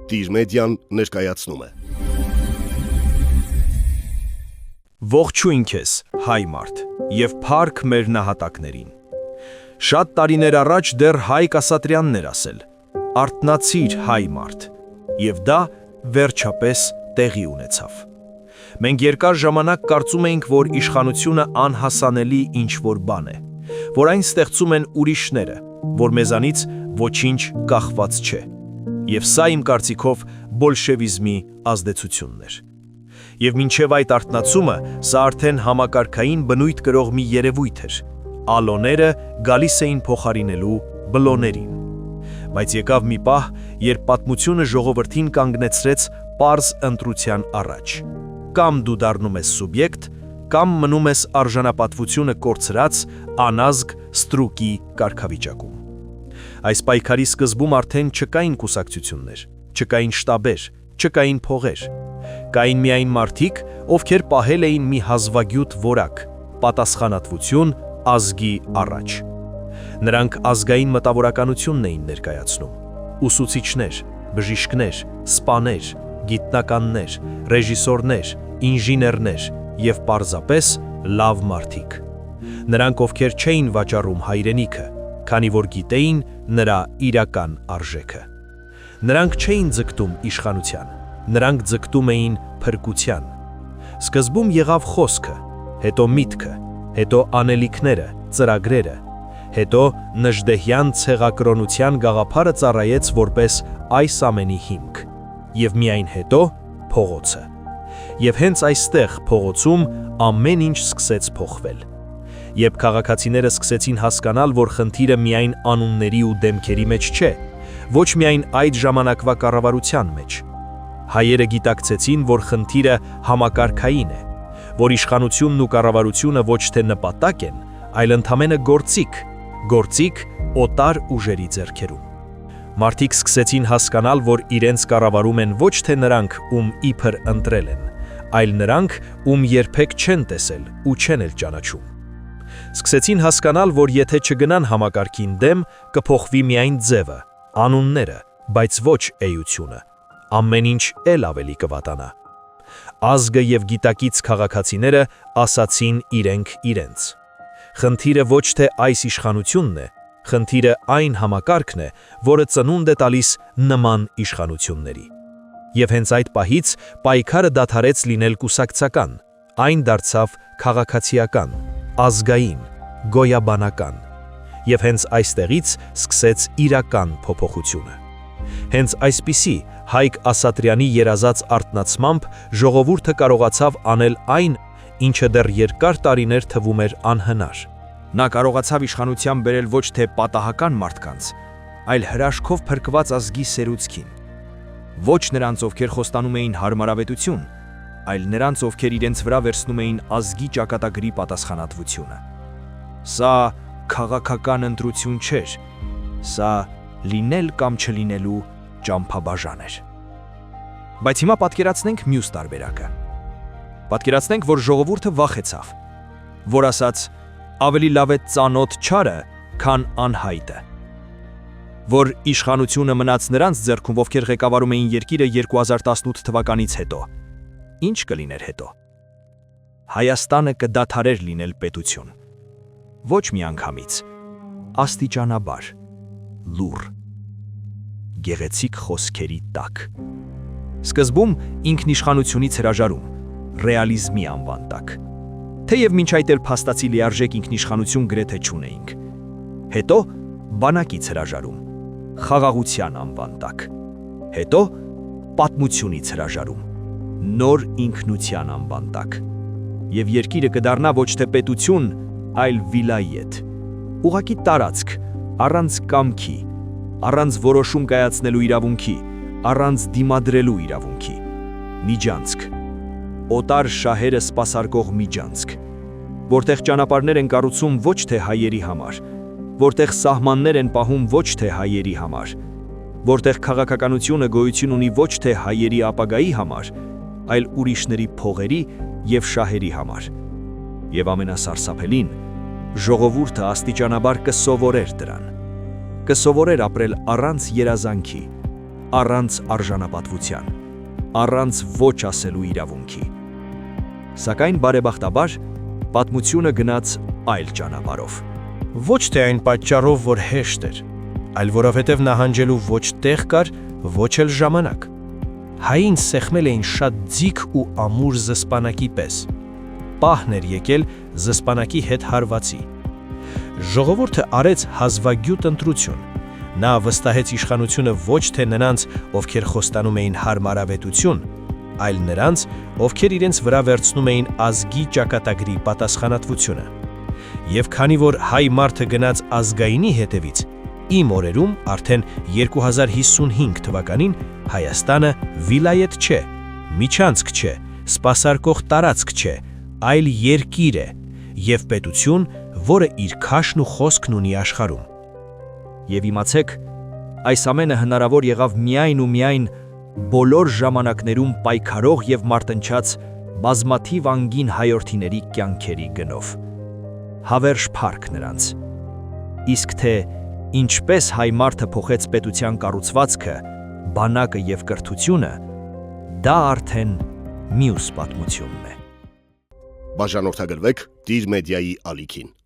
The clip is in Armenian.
Տիր մեդիան ներկայացնում է։ Ողջույն քեզ, հայ մարդ, եւ փառք մեր նահատակներին։ Շատ տարիներ առաջ դեռ Հայկ Ասատրյանն էր ասել. «Արթնացիր, հայ մարդ», եւ դա վերջապես տեղի ունեցավ։ Մենք երկար ժամանակ կարծում էինք, որ իշխանությունը անհասանելի ինչ-որ բան է, որ այն ստեղծում են ուրիշները, որ մեզանից ոչինչ կախված չէ։ Եվ սա իմ կարծիքով բոլշևիզմի ազդեցությունն էր։ Եվ մինչև այդ արթնացումը սա արդեն համակարգային բնույթ կրող մի երևույթ էր։ Ալոները գալիս էին փոխարինելու բլոներին։ Բայց եկավ մի պահ, երբ պատմությունը ժողովրդին կանգնեցրեց պարզ ընտրության առաջ։ Կամ դու դառնում ես սուբյեկտ, կամ մնում ես արժանապատվությունը կորցրած անազգ ստրուկի կարգավիճակում։ Այս պայքարի սկզբում արդեն չկային կուսակցություններ, չկային շտաբեր, չկային փողեր։ Կային միայն մարդիկ, ովքեր պահել էին մի հազվագյուտ որակ, պատասխանատվություն ազգի առաջ։ Նրանք ազգային մտավորականությունն էին ներկայացնում։ Ուսուցիչներ, բժիշկներ, սպաներ, գիտնականներ, ռեժիսորներ, ինժեներներ և պարզապես լավ մարդիկ։ Նրանք, ովքեր չէին վաճառում հայրենիքը, քանի որ գիտեին նրա իրական արժեքը։ Նրանք չէին ձգտում իշխանության, նրանք ձգտում էին փրկության։ Սկզբում եղավ խոսքը, հետո միտքը, հետո անելիքները, ծրագրերը, հետո նժդեհյան ցեղակրոնության գաղափարը ծառայեց որպես այս ամենի հիմք, և միայն հետո փողոցը։ Եվ հենց այստեղ փողոցում ամեն ինչ սկսեց փոխվել։ Երբ քաղաքացիները սկսեցին հասկանալ, որ խնդիրը միայն անունների ու դեմքերի մեջ չէ, ոչ միայն այդ ժամանակվա կառավարության մեջ։ Հայերը գիտակցեցին, որ խնդիրը համակարգային է, որ իշխանությունն ու կառավարությունը ոչ թե նպատակ են, այլ ընդամենը գործիք օտար ուժերի ձեռքերում։ Մարդիկ սկսեցին հասկանալ, որ իրենց կառավարում են ոչ թե նրանք, ում իբր ընտրել են, այլ նրանք, ում երբեք չեն տեսել ու չեն էլ ճանաչում։ Սկսեցին հասկանալ, որ եթե չգնան համակարգին դեմ, կփոխվի միայն ձևը, անունները, բայց ոչ էությունը, ամեն ինչ էլ ավելի կվատանա։ Ազգը և գիտակից քաղաքացիները ասացին իրենք իրենց։ Խնդիրը ոչ թե այս իշխանությունն է, խնդիրը այն համակարգն է, որը ծնունդ է տալիս նման իշխանությունների։ Եվ հենց այդ պահից պայքարը դադարեց լինել կուսակցական, այն դարձավ քաղաքացիական, ազգային, գոյաբանական, և հենց այստեղից սկսեց իրական փոփոխությունը։ Հենց այսպիսի Հայկ Ասատրյանի երազած արթնացմամբ ժողովուրդը կարողացավ անել այն, ինչը դեռ երկար տարիներ թվում էր անհնար։ Նա կարողացավ իշխանության բերել ոչ թե պատահական մարդկանց, այլ հրաշքով փրկված ազգի սերուցքին։ Ոչ նրանց, ովքեր խոստանում էին հարմարավետություն, այլ նրանց, ովքեր իրենց վրա վերցնում էին ազգի ճակատագրի պատասխանատվությունը։ Սա քաղաքական ընտրություն չէր, սա լինել կամ չլինելու ճամփաբաժան էր։ Բայց հիմա պատկերացնենք մյուս տարբերակը։ Պատկերացնենք, որ ժողովուրդը վախեցավ, որ ասաց ավելի լավ է ծանոթ չարը, քան անհայտը, որ իշխանությունը մնաց նրանց ձեռքում, ովքեր ղեկավարում էին երկիրը 2018 թվականից հետո։ Ինչ կլիներ հետո։ Հայաստանը կդադարեր լինել պետություն։ Ոչ միանգամից, աստիճանաբար, լուռ, գեղեցիկ խոսքերի տակ։ Սկզբում ինքնիշխանությունից հրաժարում, ռեալիզմի անվան տակ։ Թեև մինչ այդ էլ փաստացի լիարժեք ինքնիշխանություն գրեթե չունեինք։ Հետո բանակից հրաժարում, խաղաղության անվան տակ։ Հետո պատմությունից հրաժարում, նոր ինքնության անվան տակ։ Եվ երկիրը կդառնա ոչ թե պետություն, այլ վիլայետ, ուղղակի տարածք, առանց կամքի, առանց որոշում կայացնելու իրավունքի, առանց դիմադրելու իրավունքի, միջանցք, օտար շահերը սպասարկող միջանցք, որտեղ ճանապարհներ են կառուցում ոչ թե հայերի համար, որտեղ սահմաններ են պահում ոչ թե հայերի համար, որտեղ քաղաքականությունը գոյություն ունի ոչ թե հայերի ապագայի համար, այլ ուրիշների փողերի և շահերի համար։ Եվ ամենասարսափելին, ժողովուրդը աստիճանաբար կսովորեր դրան, կսովորեր ապրել առանց երազանքի, առանց արժանապատվության, առանց ոչ ասելու իրավունքի։ Սակայն բարեբախտաբար պատմությունը գնաց այլ ճանապարհով։ Ոչ թե այն պատճառով, որ հեշտ էր, այլ որովհետև նահանջելու ոչ տեղ կար, ոչ էլ ժամանակ։ Հային սեղմել էին շատ ձիգ ու ամուր զսպանակի պես։ Պահն էր եկել զսպանակի հետ հարվածի։ Ժողովուրդը արեց հազվագյուտ ընտրություն։ Նա վստահեց իշխանությունը ոչ թե նրանց, ովքեր խոստանում էին հարմարավետություն, այլ նրանց, ովքեր իրենց վրա վերցնում էին ազգի ճակատագրի պատասխանատվությունը։ Եվ քանի որ հայ մարդը գնաց ազգայինի հետևից, իմ օրերում արդեն 2055 թվականին Հայաստանը վիլայետ չէ, միջանցք չէ, սպասարկող տարածք չէ, այլ երկիր է և պետություն, որը իր քաշն ու խոսքն ունի աշխարհում։ Եվ իմացեք, այս ամենը հնարավոր եղավ միայն ու միայն բոլոր ժամանակներում պայքարող և մարտնչած բազմաթիվ անգին հայորդիների կյանքերի գնով։ Հավերժ փառք նրանց։ Իսկ թե ինչպես հայ մարդը փոխեց պետության կառուցվածքը, բանակը և կրթությունը, դա արդեն մյուս պատմությունն է։ Բաժանորդագրվեք Դիր մեդիայի ալիքին։